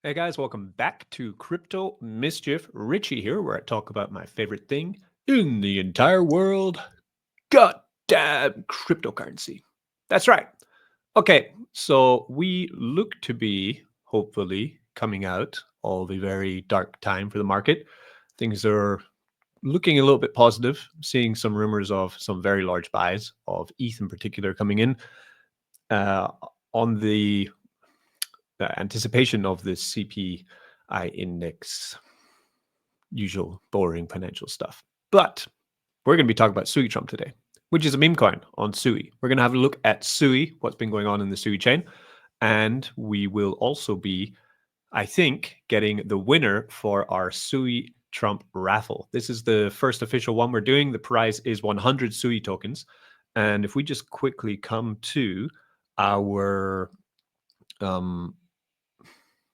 Hey guys, welcome back to Crypto Mischief. Richie here, where I talk about my favorite thing in the entire world, goddamn cryptocurrency. That's right. Okay, so we look to be hopefully coming out of a very dark time for the market. Things are looking a little bit positive, seeing some rumors of some very large buys of ETH in particular coming in uh, on the anticipation of the CPI index, usual boring financial stuff. But we're going to be talking about Sui Trump today, which is a meme coin on Sui. We're going to have a look at Sui, what's been going on in the Sui chain, and we will also be, I think, getting the winner for our Sui Trump raffle. This is the first official one we're doing. The prize is 100 Sui tokens. And if we just quickly come to our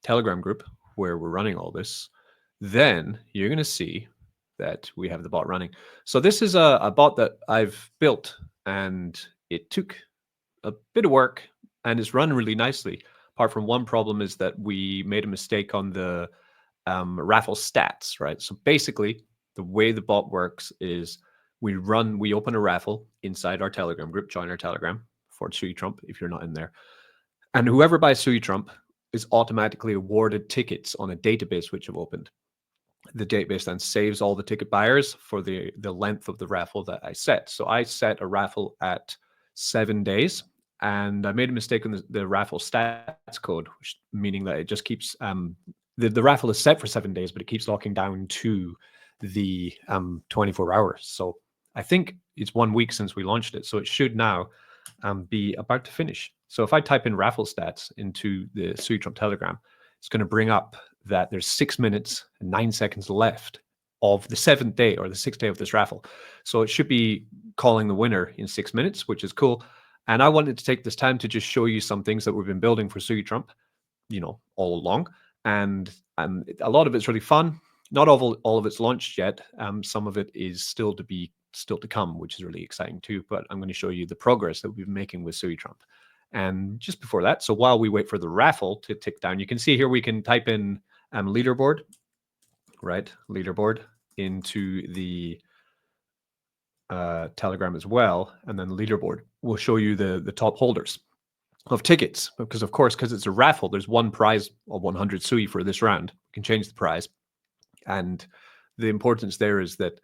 Telegram group where we're running all this, then you're going to see that we have the bot running. So this is a bot that I've built, and it took a bit of work and it's run really nicely. Apart from one problem is that we made a mistake on the Raffle stats, right? So basically, the way the bot works is we open a raffle inside our Telegram group, join our Telegram for Sui Trump if you're not in there. And whoever buys Sui Trump is automatically awarded tickets on a database which I've opened. The database then saves all the ticket buyers for the length of the raffle that I set. So I set a raffle at 7 days, and I made a mistake on the raffle stats code, meaning that it just keeps the raffle is set for 7 days, but it keeps locking down to the 24 hours. So I think it's 1 week since we launched it, so it should now be about to finish. So if I type in raffle stats into the Sui Trump Telegram, it's going to bring up that there's 6 minutes and 9 seconds left of the 7th day or the 6th day of this raffle. So it should be calling the winner in 6 minutes, which is cool. And I wanted to take this time to just show you some things that we've been building for Sui Trump, all along. And a lot of it's really fun. Not all of it's launched yet. Some of it is still to come, which is really exciting too. But I'm going to show you the progress that we've been making with Sui Trump. And just before that, so while we wait for the raffle to tick down, you can see here we can type in leaderboard, right? Leaderboard into the Telegram as well. And then leaderboard will show you the top holders of tickets, because of course, because it's a raffle, there's one prize of 100 Sui for this round. You can change the prize. And the importance there is that,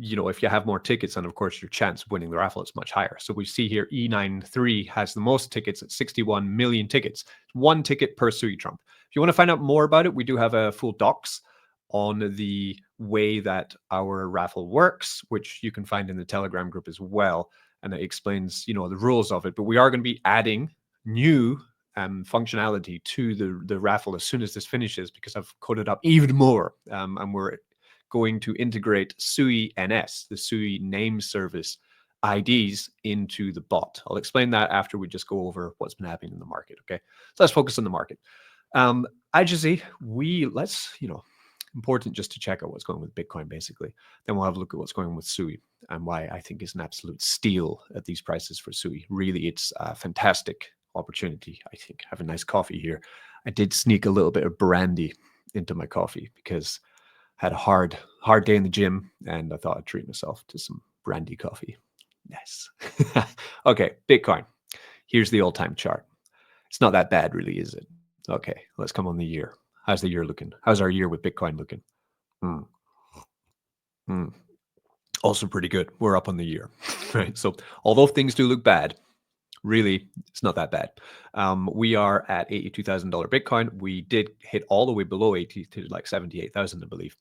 if you have more tickets, then of course your chance of winning the raffle is much higher. So we see here E93 has the most tickets at 61 million tickets. One ticket per Sui Trump. If you want to find out more about it, we do have a full docs on the way that our raffle works, which you can find in the Telegram group as well. And it explains, the rules of it. But we are going to be adding new functionality to the raffle as soon as this finishes, because I've coded up even more. And we're going to integrate SuiNS, the Sui name service IDs, into the bot. I'll explain that after we just go over what's been happening in the market. Okay, so let's focus on the market. IGC, important just to check out what's going on with Bitcoin, basically. Then we'll have a look at what's going on with Sui and why I think it's an absolute steal at these prices for Sui. Really, it's a fantastic opportunity, I think. I have a nice coffee here. I did sneak a little bit of brandy into my coffee because I had a hard day in the gym, and I thought I'd treat myself to some brandy coffee. Yes. Okay, Bitcoin. Here's the all-time chart. It's not that bad, really, is it? Okay, let's come on the year. How's the year looking? How's our year with Bitcoin looking? Also pretty good. We're up on the year, right? So although things do look bad, really, it's not that bad. We are at $82,000 Bitcoin. We did hit all the way below 80 to like 78,000, I believe,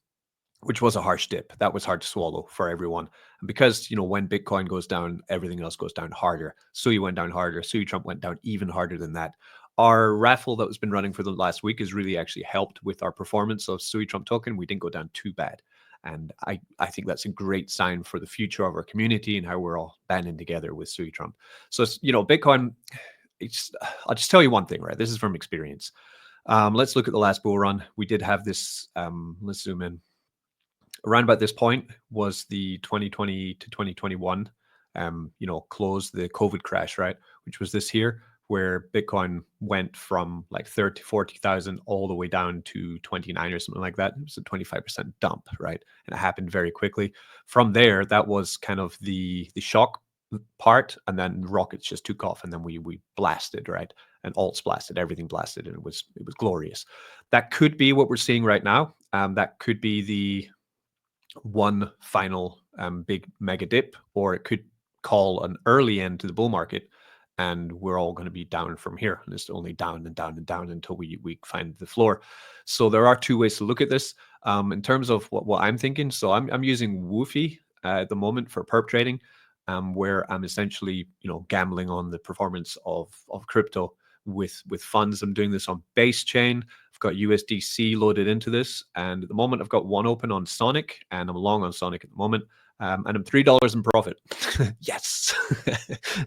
which was a harsh dip. That was hard to swallow for everyone. And because, when Bitcoin goes down, everything else goes down harder. Sui went down harder. Sui Trump went down even harder than that. Our raffle that has been running for the last week has really actually helped with our performance of Sui Trump token. We didn't go down too bad. And I think that's a great sign for the future of our community and how we're all banding together with Sui Trump. So, Bitcoin, I'll just tell you one thing, right? This is from experience. Let's look at the last bull run. We did have this, let's zoom in. Around about this point was the 2020 to 2021, close, the COVID crash, right? Which was this here, where Bitcoin went from like 30, 40,000 all the way down to 29 or something like that. It was a 25% dump, right? And it happened very quickly. From there, that was kind of the shock part, and then rockets just took off, and then we blasted, right? And alts blasted, everything blasted, and it was glorious. That could be what we're seeing right now. That could be the one final big mega dip, or it could call an early end to the bull market, and we're all going to be down from here, and it's only down and down and down until we find the floor. So there are two ways to look at this. In terms of what I'm thinking, so I'm using Woofy at the moment for perp trading, where I'm essentially gambling on the performance of crypto with funds. I'm doing this on base chain. I've got USDC loaded into this, and at the moment I've got one open on Sonic, and I'm long on Sonic at the moment, and I'm $3 in profit. Yes,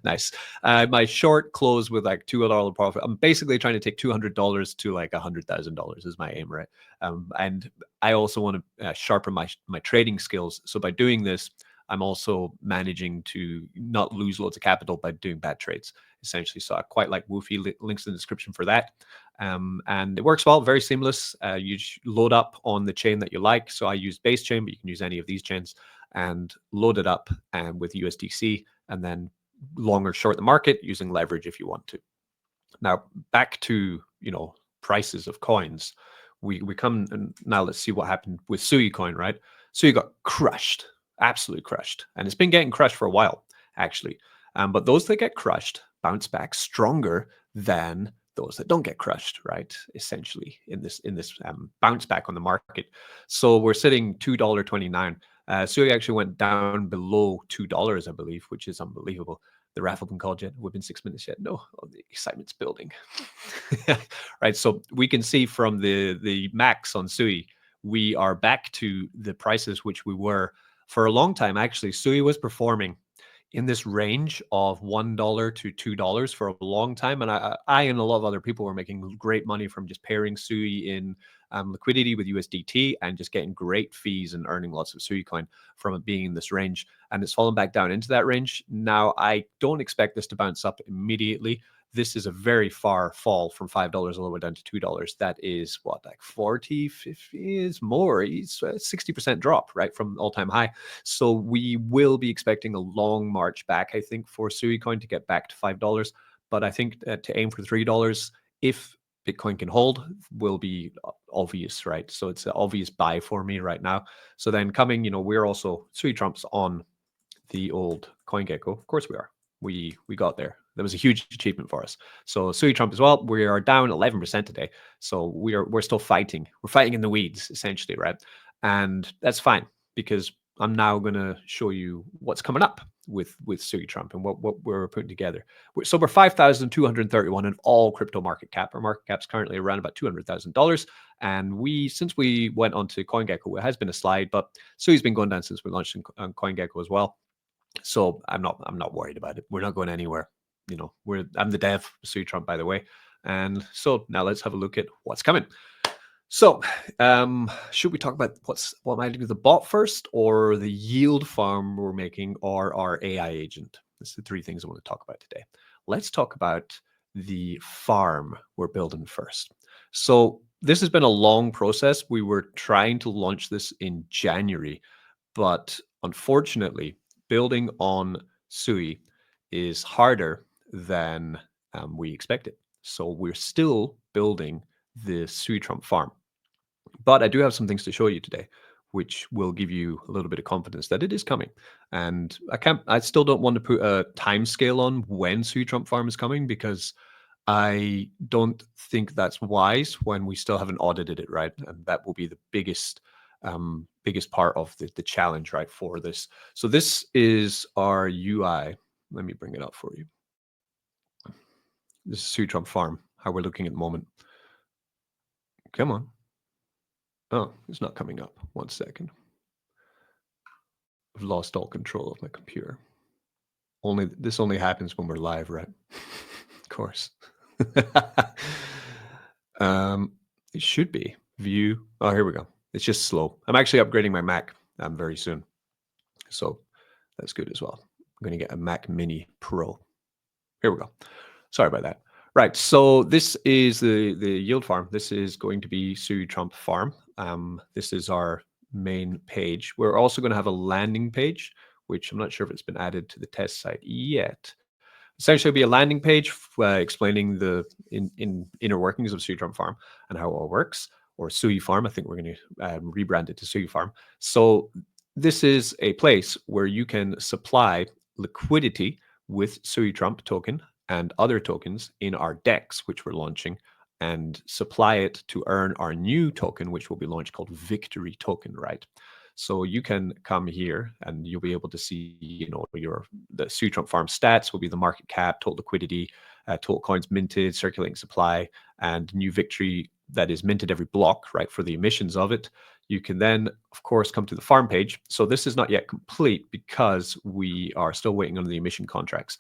nice. My short closed with like $2 profit. I'm basically trying to take $200 to like $100,000 is my aim, right? And I also want to sharpen my trading skills. So by doing this, I'm also managing to not lose loads of capital by doing bad trades, essentially. So I quite like Woofy. Links in the description for that. And it works well, very seamless. You load up on the chain that you like. So I use base chain, but you can use any of these chains, and load it up and with USDC, and then long or short the market using leverage if you want to. Now back to prices of coins. We come, and now let's see what happened with Sui coin, right? Sui got crushed, absolutely crushed, and it's been getting crushed for a while actually. But those that get crushed bounce back stronger than those that don't get crushed, right? Essentially in this bounce back on the market. So we're sitting $2.29. Sui actually went down below $2, I believe, which is unbelievable. The Raffle been called yet? We've been 6 minutes yet? No, the excitement's building. Right, so we can see from the max on Sui, we are back to the prices which we were for a long time. Actually, Sui was performing in this range of $1 to $2 for a long time, and I and a lot of other people were making great money from just pairing Sui in liquidity with USDT and just getting great fees and earning lots of Sui coin from it being in this range. And it's fallen back down into that range. Now, I don't expect this to bounce up immediately. This is a very far fall from $5 all the way down to $2. That is what, like 40, 50 is more. It's a 60% drop, right, from all-time high. So we will be expecting a long march back, I think, for Sui coin to get back to $5. But I think to aim for $3, if Bitcoin can hold, will be obvious, right? So it's an obvious buy for me right now. So then coming, we're also Sui Trumps on the old CoinGecko. Of course we are. We got there. That was a huge achievement for us. So Sui Trump as well. We are down 11% today. So we're still fighting. We're fighting in the weeds, essentially, right? And that's fine, because I'm now going to show you what's coming up with Sui Trump and what we're putting together. So we're 5,231 in all crypto market cap. Our market cap's currently around about $200,000. And since we went onto CoinGecko, it has been a slide, but Sui's been going down since we launched on CoinGecko as well. So I'm not worried about it. We're not going anywhere. I'm the dev, Sui Trump, by the way. And so now let's have a look at what's coming. So should we talk about what might do the bot first, or the yield farm we're making, or our AI agent? That's the three things I want to talk about today. Let's talk about the farm we're building first. So this has been a long process. We were trying to launch this in January, but unfortunately, building on Sui is harder than we expected. So we're still building the Sui Trump farm. But I do have some things to show you today, which will give you a little bit of confidence that it is coming. And I still don't want to put a time scale on when Sui Trump farm is coming, because I don't think that's wise when we still haven't audited it, right? And that will be the biggest part of the challenge, right, for this. So this is our UI. Let me bring it up for you. This is Sui Trump farm, how we're looking at the moment. Come on. Oh, it's not coming up. 1 second. I've lost all control of my computer. This only happens when we're live, right? Of course. It should be view. Oh, here we go. It's just slow. I'm actually upgrading my Mac very soon, so that's good as well. I'm going to get a Mac Mini Pro. Here we go. Sorry about that. Right. So this is the yield farm. This is going to be Sui Trump farm. This is our main page. We're also going to have a landing page, which I'm not sure if it's been added to the test site yet. Essentially, it'll be a landing page explaining the inner workings of Sui Trump farm and how it all works, or Sui farm. I think we're going to rebrand it to Sui farm. So this is a place where you can supply liquidity with Sui Trump token and other tokens in our DEX, which we're launching, and supply it to earn our new token, which will be launched called Victory Token, right? So you can come here and you'll be able to see, the Sui Trump farm stats will be the market cap, total liquidity, total coins minted, circulating supply, and new Victory that is minted every block, right, for the emissions of it. You can then, of course, come to the farm page. So this is not yet complete because we are still waiting on the emission contracts.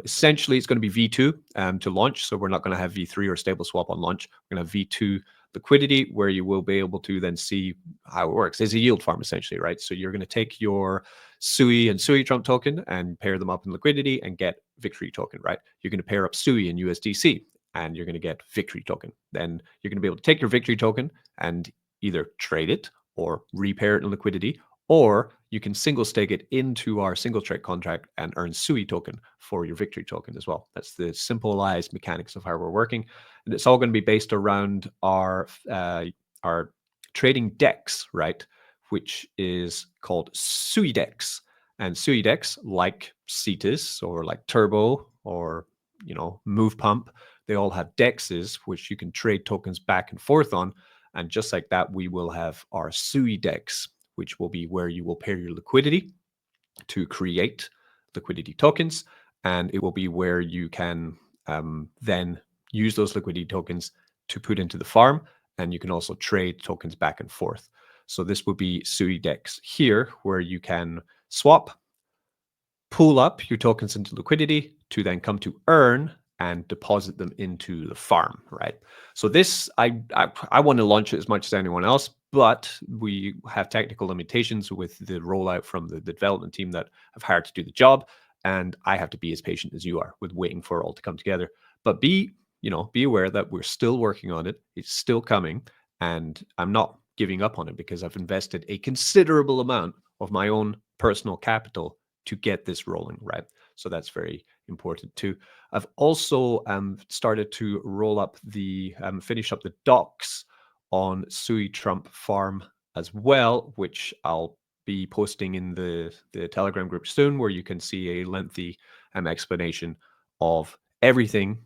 Essentially, it's going to be V2 to launch. So we're not going to have V3 or stable swap on launch. We're going to have V2 liquidity, where you will be able to then see how it works. It's a yield farm, essentially, right? So you're going to take your Sui and Sui Trump token and pair them up in liquidity and get Victory token, right? You're going to pair up Sui and USDC and you're going to get Victory token. Then you're going to be able to take your Victory token and either trade it or repair it in liquidity, or you can single stake it into our single trade contract and earn Sui token for your Victory token as well. That's the simplified mechanics of how we're working. And it's all going to be based around our trading DEX, right? Which is called SuiDEX. And SuiDEX, like Cetus or like Turbo or Move Pump, they all have DEXs which you can trade tokens back and forth on. And just like that, we will have our SuiDEX, which will be where you will pair your liquidity to create liquidity tokens, and it will be where you can then use those liquidity tokens to put into the farm, and you can also trade tokens back and forth. So this would be SuiDEX here, where you can swap, pull up your tokens into liquidity to then come to earn and deposit them into the farm, right? So this, I want to launch it as much as anyone else, but we have technical limitations with the rollout from the development team that I've hired to do the job, and I have to be as patient as you are with waiting for it all to come together. But be aware that we're still working on it. It's still coming, and I'm not giving up on it because I've invested a considerable amount of my own personal capital to get this rolling, right? So that's very important too. I've also started to roll up finish up the docs on Sui Trump farm as well, which I'll be posting in the Telegram group soon, where you can see a lengthy explanation of everything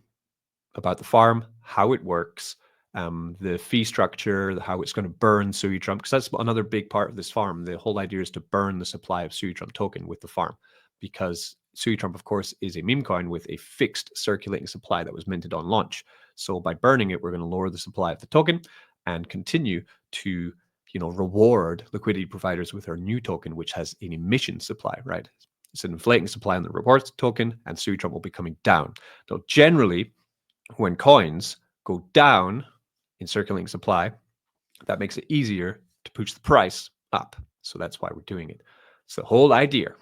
about the farm, how it works, the fee structure, how it's going to burn Sui Trump, because that's another big part of this farm. The whole idea is to burn the supply of Sui Trump token with the farm, because Sui Trump, of course, is a meme coin with a fixed circulating supply that was minted on launch. So by burning it, we're going to lower the supply of the token and continue to reward liquidity providers with our new token, which has an emission supply, right? It's an inflating supply on the rewards token, and Sui Trump will be coming down. Now, generally, when coins go down in circulating supply, that makes it easier to push the price up. So that's why we're doing it. It's the whole idea.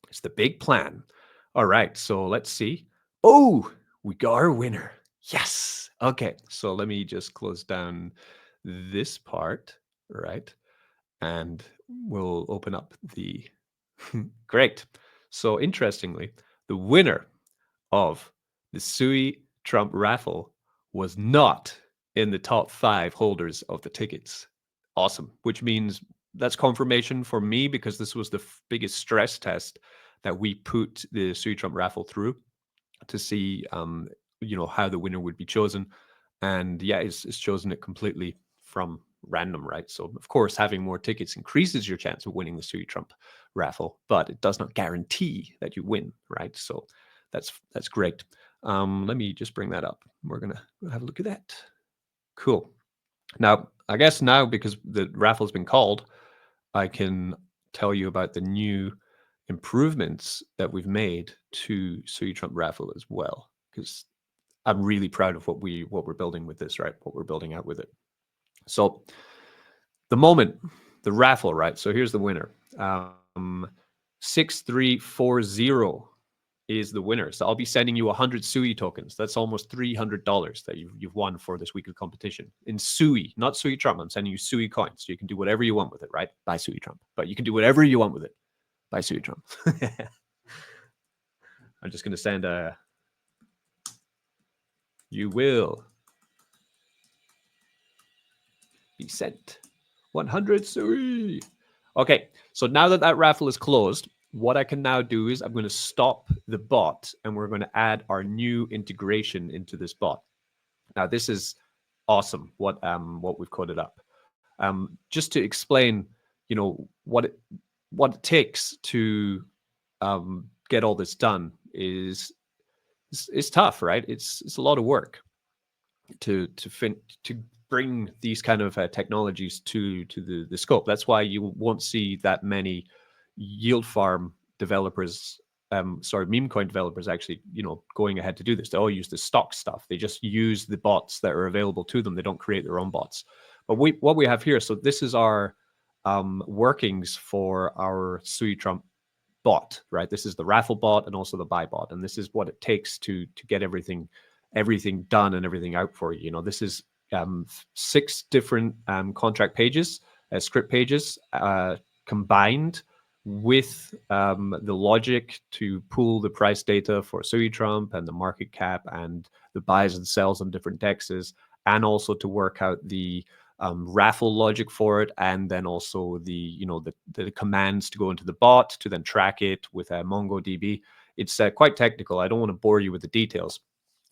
It's the big plan. All right, so let's see. Oh, we got our winner. Yes. Okay, so let me just close down this part, right? And we'll open up the... Great. So interestingly, the winner of the Sui Trump raffle was not in the top 5 holders of the tickets. Awesome. Which means that's confirmation for me, because this was the biggest stress test that we put the Sui Trump raffle through to see, how the winner would be chosen. And yeah, it's chosen it completely from random, right? So of course, having more tickets increases your chance of winning the Sui Trump raffle, but it does not guarantee that you win, right? So that's great. Let me just bring that up. We're gonna have a look at that. Cool. Now, I guess now, because the raffle's been called, I can tell you about the new improvements that we've made to Sui Trump raffle as well, because I'm really proud of what we're building with this, right? What we're building out with it. So the raffle, right? So here's the winner. 6340 is the winner. So I'll be sending you 100 Sui tokens. That's almost $300 that you've won for this weekly competition in Sui, not Sui Trump. I'm sending you Sui coins. So you can do whatever you want with it, right? Buy Sui Trump. But you can do whatever you want with it. Buy Sui Trump. I'm just going to send a... You will be sent 100 Sui. Okay, so now that that raffle is closed, what I can now do is I'm going to stop the bot and we're going to add our new integration into this bot. Now, this is awesome what we've coded up. Just to explain, you know, what it takes to get all this done is it's tough, right? It's a lot of work to bring these kind of technologies to the scope. That's why you won't see that many yield farm developers, meme coin developers actually, you know, going ahead to do this. They all use the stock stuff. They just use the bots that are available to them. They don't create their own bots. But what we have here, so this is our workings for our Sui Trump bot, right? This is the raffle bot and also the buy bot, and this is what it takes to get everything done and everything out for you. You know, this is 6 different contract pages, script pages, combined with the logic to pull the price data for Sui Trump and the market cap and the buys and sells on different dexes, and also to work out the raffle logic for it, and then also the the commands to go into the bot to then track it with MongoDB. It's quite technical. I don't want to bore you with the details,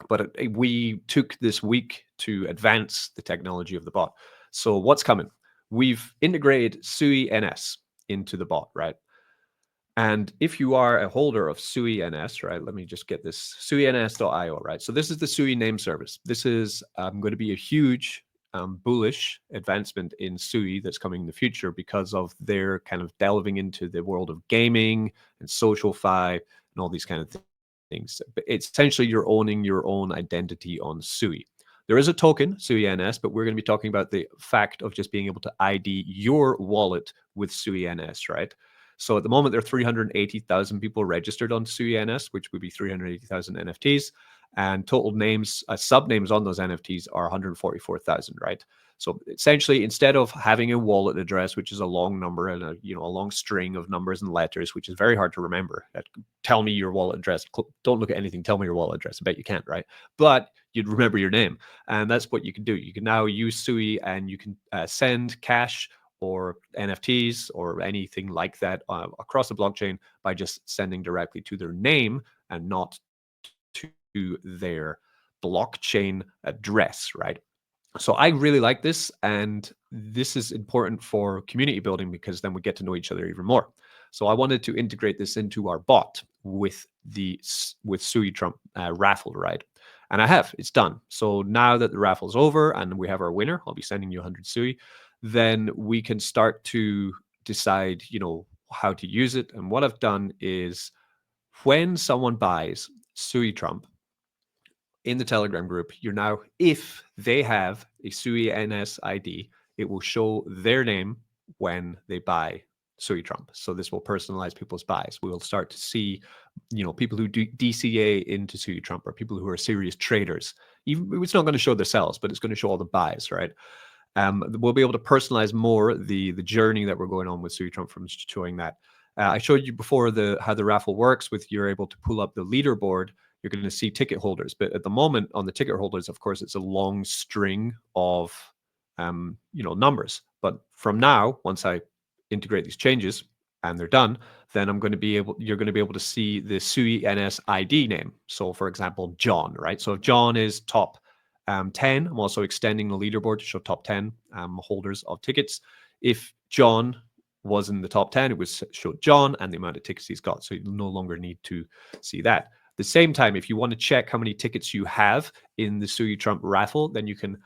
but we took this week to advance the technology of the bot. So what's coming? We've integrated SuiNS into the bot, right? And if you are a holder of SuiNS, right, let me just get this, SuiNS.io, right? So this is the Sui name service. This is going to be a huge bullish advancement in Sui that's coming in the future because of their kind of delving into the world of gaming and SocialFi and all these kind of things. But it's essentially you're owning your own identity on Sui. There is a token, SuiNS, but we're going to be talking about the fact of just being able to ID your wallet with SuiNS, right? So at the moment, there are 380,000 people registered on SuiNS, which would be 380,000 NFTs. And total names, sub-names on those NFTs are 144,000, right? So essentially, instead of having a wallet address, which is a long number and a long string of numbers and letters, which is very hard to remember, tell me your wallet address. Don't look at anything. Tell me your wallet address. I bet you can't, right? But you'd remember your name, and that's what you can do. You can now use Sui, and you can send cash or NFTs or anything like that across the blockchain by just sending directly to their name and not to their blockchain address, right? So I really like this, and this is important for community building because then we get to know each other even more. So I wanted to integrate this into our bot with Sui Trump raffle, right? And I have, it's done. So now that the raffle's over and we have our winner, I'll be sending you 100 Sui, then we can start to decide, how to use it. And what I've done is when someone buys Sui Trump in the Telegram group, if they have a SuiNS ID, it will show their name when they buy Sui Trump. So this will personalize people's buys. We will start to see, people who do DCA into Sui Trump or people who are serious traders. It's not going to show the sells, but it's going to show all the buys, right? We'll be able to personalize more the journey that we're going on with Sui Trump from showing that. I showed you before how the raffle works you're able to pull up the leaderboard. You're going to see ticket holders, but at the moment on the ticket holders, of course, it's a long string of numbers. But from now, once I integrate these changes and they're done, then you're going to be able to see the SuiNS ID name. So for example, John, right? So if John is top 10, I'm also extending the leaderboard to show top 10 holders of tickets. If John was in the top 10, it would show John and the amount of tickets he's got. So you no longer need to see that. At the same time, if you want to check how many tickets you have in the Sui Trump raffle, then you can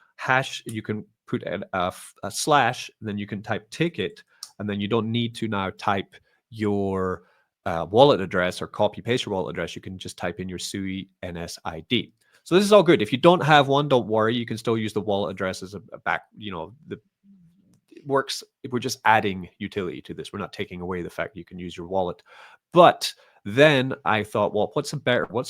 put a slash, and then you can type ticket, and then you don't need to now type your wallet address or copy paste your wallet address. You can just type in your SuiNS ID. So this is all good. If you don't have one, don't worry. You can still use the wallet address as a back, it works. We're just adding utility to this. We're not taking away the fact you can use your wallet. But Then I thought, well, what's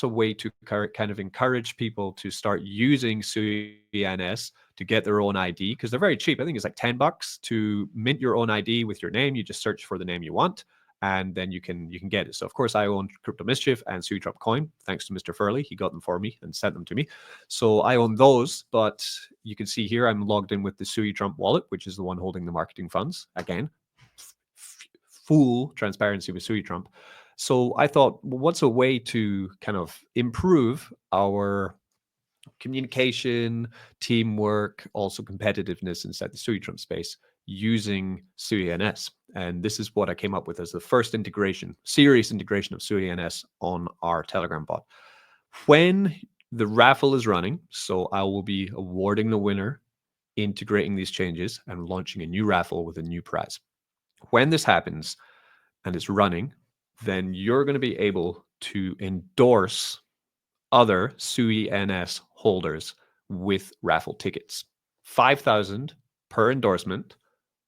a way to kind of encourage people to start using SuiNS to get their own ID? Because they're very cheap. I think it's like $10 to mint your own ID with your name. You just search for the name you want, and then you can get it. So of course I own Crypto Mischief and Sui Trump Coin, thanks to Mr. Furley. He got them for me and sent them to me. So I own those, but you can see here I'm logged in with the Sui Trump wallet, which is the one holding the marketing funds. Again, full transparency with Sui Trump. So I thought, well, what's a way to kind of improve our communication, teamwork, also competitiveness inside the Sui Trump space using SuiNS? And this is what I came up with as the first serious integration of SuiNS on our Telegram bot. When the raffle is running, so I will be awarding the winner, integrating these changes, and launching a new raffle with a new prize. When this happens and it's running, then you're going to be able to endorse other SuiNS holders with raffle tickets. 5,000 per endorsement,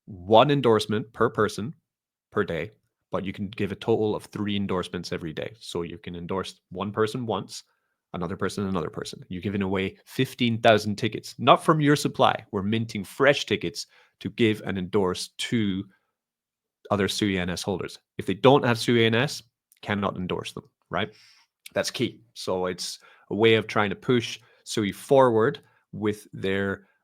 one endorsement per person per day, but you can give a total of 3 endorsements every day. So you can endorse one person once, another person, another person. You're giving away 15,000 tickets, not from your supply. We're minting fresh tickets to give and endorse to other SuiNS holders. If they don't have SuiNS, cannot endorse them, right? That's key. So it's a way of trying to push Sui forward with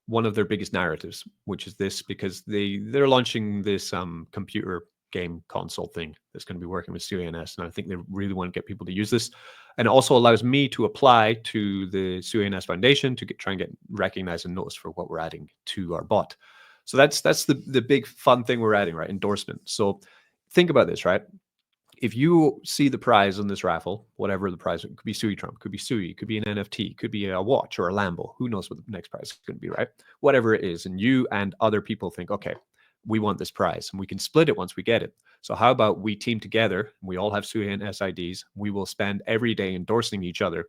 one of their biggest narratives, which is this, because they're launching this computer game console thing that's going to be working with SuiNS, and I think they really want to get people to use this. And it also allows me to apply to the SuiNS Foundation to try and get recognized and noticed for what we're adding to our bot. So that's the big fun thing we're adding, right? Endorsement. So think about this, right? If you see the prize on this raffle, whatever the prize, it could be Sui Trump, could be Sui, could be an NFT, could be a watch or a Lambo. Who knows what the next prize is going to be, right? Whatever it is. And you and other people think, okay, we want this prize and we can split it once we get it. So how about we team together? We all have SuiNS IDs. We will spend every day endorsing each other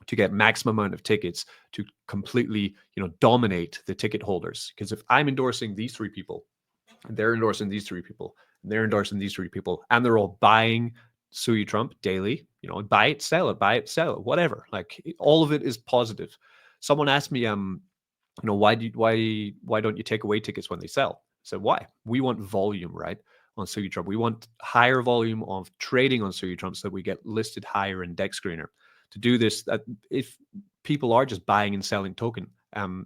to get maximum amount of tickets to completely, dominate the ticket holders. Because if I'm endorsing these 3 people, they're endorsing these 3 people, and they're endorsing these 3 people, and they're all buying Sui Trump daily, buy it, sell it, whatever. Like all of it is positive. Someone asked me, why don't you take away tickets when they sell? I said, why? We want volume, right? On Sui Trump. We want higher volume of trading on Sui Trump so that we get listed higher in Dex Screener. To do this, if people are just buying and selling token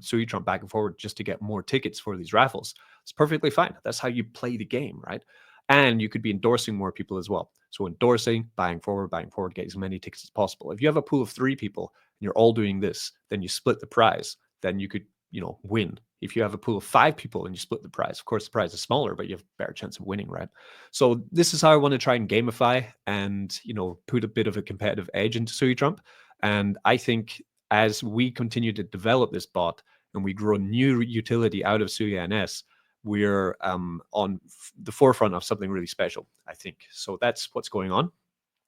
Sui Trump back and forward just to get more tickets for these raffles, it's perfectly fine. That's how you play the game, right? And you could be endorsing more people as well. So endorsing, buying forward, get as many tickets as possible. If you have a pool of 3 people and you're all doing this, then you split the prize. Then you could, win. If you have a pool of 5 people and you split the prize, of course the prize is smaller, but you have a better chance of winning, right? So this is how I want to try and gamify and, put a bit of a competitive edge into Sui Trump. And I think as we continue to develop this bot and we grow new utility out of SuiNS, we're on the forefront of something really special, I think. So that's what's going on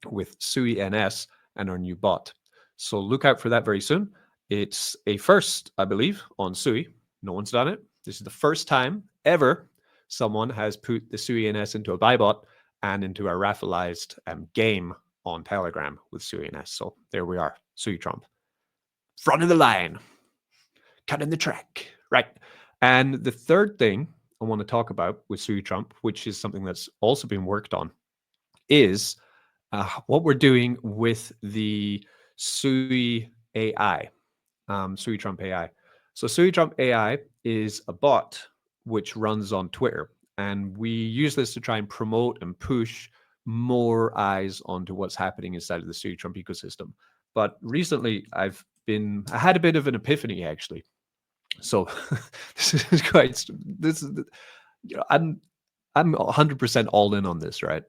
with SuiNS and our new bot. So look out for that very soon. It's a first, I believe, on Sui. No one's done it. This is the first time ever someone has put the SuiNS into a buy bot and into a raffleized game on Telegram with SuiNS. So there we are, Sui Trump. Front of the line, cutting the track, right? And the third thing I want to talk about with Sui Trump, which is something that's also been worked on, is what we're doing with the Sui AI, Sui Trump AI. So Sui Trump AI is a bot which runs on Twitter, and we use this to try and promote and push more eyes onto what's happening inside of the Sui Trump ecosystem. But recently, I had a bit of an epiphany, actually. So this is quite. This is, I'm 100% all in on this, right?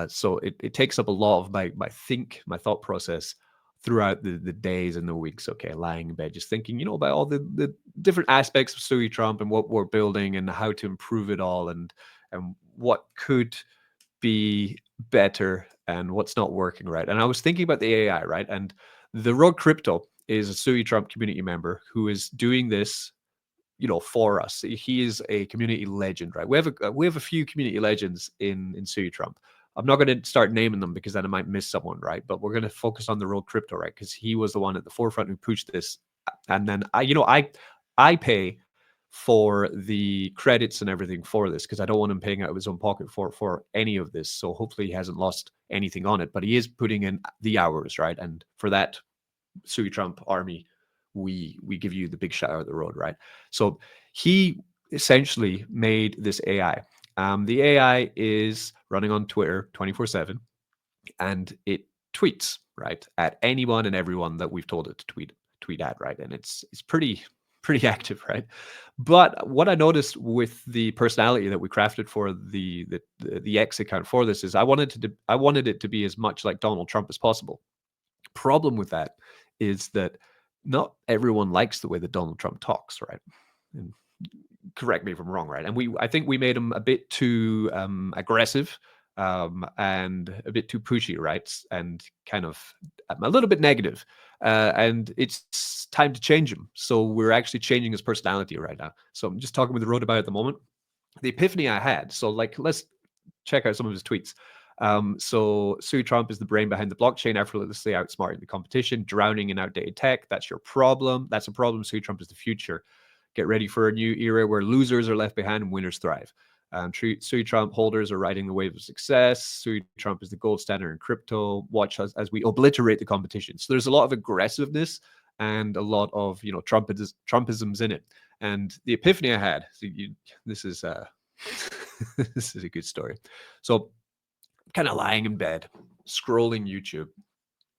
So it takes up a lot of my thought process throughout the days and the weeks. Okay, lying in bed, just thinking, about all the different aspects of Sui Trump and what we're building and how to improve it all and what could be better and what's not working right. And I was thinking about the AI, right? And the Rogue Crypto is a Sui Trump community member who is doing this, for us. He is a community legend, right? We have a few community legends in Sui Trump. I'm not going to start naming them because then I might miss someone, right? But we're going to focus on the Road Crypto, right? Because he was the one at the forefront who pushed this. And then I pay for the credits and everything for this because I don't want him paying out of his own pocket for any of this. So hopefully he hasn't lost anything on it, but he is putting in the hours, right? And for that, Sui Trump army, we give you the big shout out of the road, right? So he essentially made this AI. The AI is running on Twitter 24/7, and it tweets right at anyone and everyone that we've told it to tweet at, right? And it's pretty active, right? But what I noticed with the personality that we crafted for the X account for this is I wanted it to be as much like Donald Trump as possible. Problem with that is that not everyone likes the way that Donald Trump talks, right? And correct me if I'm wrong, right? And I think we made him a bit too aggressive and a bit too pushy, right? And kind of a little bit negative. And it's time to change him. So we're actually changing his personality right now. So I'm just talking with the road about it at the moment. The epiphany I had. So like, let's check out some of his tweets. So Sui Trump is the brain behind the blockchain, effortlessly outsmarting the competition, drowning in outdated tech. That's your problem. That's a problem. Sui Trump is the future. Get ready for a new era where losers are left behind and winners thrive. Sui Trump holders are riding the wave of success. Sui Trump is the gold standard in crypto. Watch us as we obliterate the competition. So there's a lot of aggressiveness and a lot of Trumpisms in it. And the epiphany I had. So this is this is a good story. So kind of lying in bed, scrolling YouTube,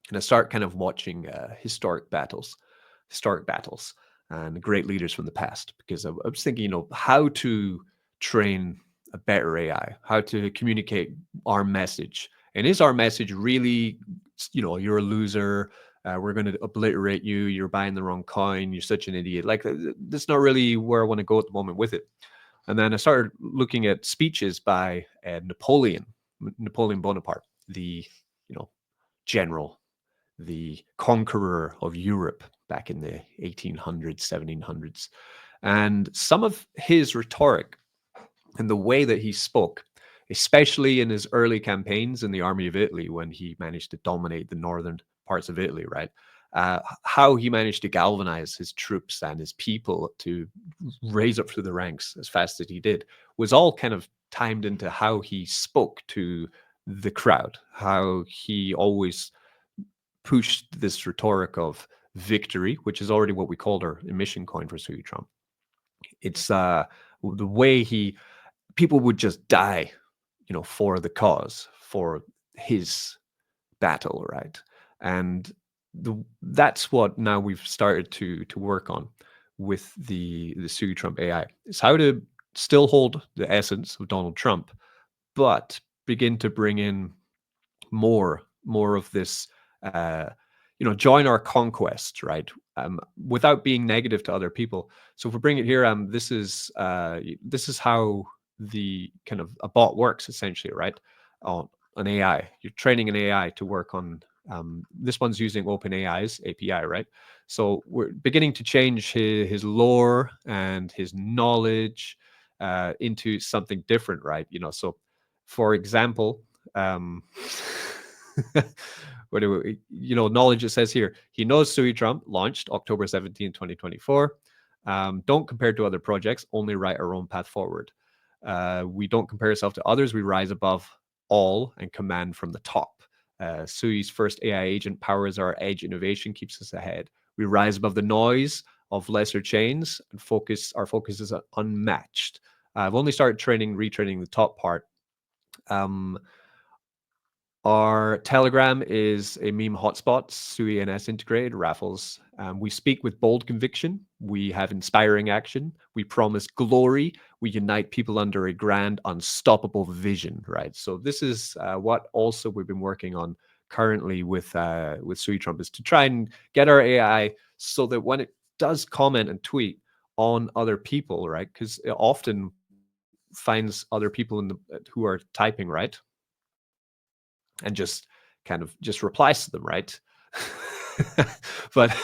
and I start kind of watching historic battles, and great leaders from the past. Because I was thinking, how to train a better AI, how to communicate our message, and is our message really, you're a loser. We're going to obliterate you. You're buying the wrong coin. You're such an idiot. Like that's not really where I want to go at the moment with it. And then I started looking at speeches by Napoleon Bonaparte, the general, the conqueror of Europe back in the 1800s, 1700s. And some of his rhetoric and the way that he spoke, especially in his early campaigns in the army of Italy when he managed to dominate the northern parts of Italy, right? How he managed to galvanize his troops and his people to raise up through the ranks as fast as he did was all kind of timed into how he spoke to the crowd, how he always pushed this rhetoric of victory, which is already what we called our emission coin for Sui Trump. It's the way people would just die, for the cause, for his battle, right? And that's what now we've started to work on with the Sui Trump AI. Is how to still hold the essence of Donald Trump, but begin to bring in more of this join our conquest, right? Without being negative to other people. So if we bring it here, this is how the kind of a bot works essentially, right? An AI, you're training an AI to work on this one's using OpenAI's API, right? So we're beginning to change his lore and his knowledge into something different, right? So for example, what do we, knowledge, it says here, he knows Sui Trump launched October 17, 2024. Don't compare to other projects, only write our own path forward. We don't compare ourselves to others. We rise above all and command from the top. Sui's first AI agent powers our edge innovation, keeps us ahead. We rise above the noise of lesser chains and our focus is unmatched. I've only started retraining the top part. Our Telegram is a meme hotspot, SuiNS integrated, Raffles. We speak with bold conviction. We have inspiring action. We promise glory. We unite people under a grand, unstoppable vision, right? So this is what also we've been working on currently with Sui Trump, is to try and get our AI so that when it does comment and tweet on other people, right? Because it often finds other people who are typing, right? And just kind of just replies to them, right? But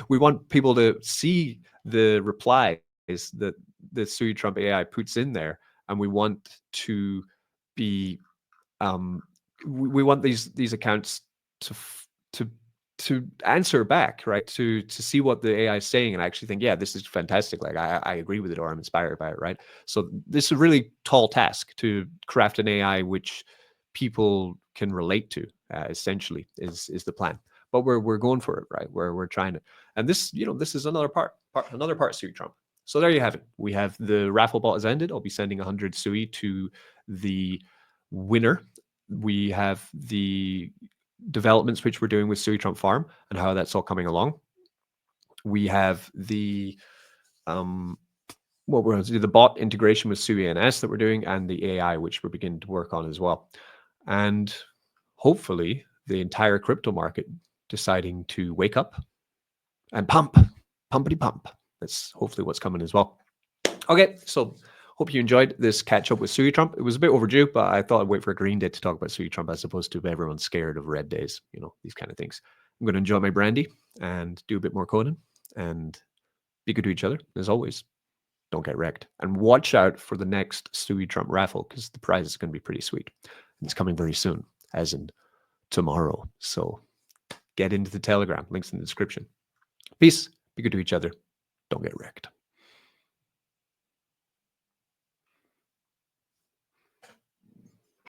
we want people to see the replies that the Sui Trump AI puts in there, and we want to be we want these accounts to to answer back, right? To see what the AI is saying and actually think, yeah, this is fantastic. Like I agree with it, or I'm inspired by it, right? So this is a really tall task to craft an AI which people can relate to. Essentially, is the plan. But we're going for it, right? We're trying to, and this this is another part of Sui Trump. So there you have it. We have the raffle bot has ended. I'll be sending 100 Sui to the winner. We have the developments which we're doing with Sui Trump Farm and how that's all coming along. We have the what we're going to do, the bot integration with SuiNS that we're doing, and the AI which we're beginning to work on as well. And hopefully the entire crypto market deciding to wake up and pumpity pump. That's hopefully what's coming as well. Okay, so hope you enjoyed this catch up with Sui Trump. It was a bit overdue, but I thought I'd wait for a green day to talk about Sui Trump as opposed to everyone scared of red days, these kind of things. I'm going to enjoy my brandy and do a bit more coding and be good to each other. As always, don't get wrecked. And watch out for the next Sui Trump raffle because the prize is going to be pretty sweet. It's coming very soon, as in tomorrow. So get into the Telegram. Links in the description. Peace. Be good to each other. Don't get wrecked.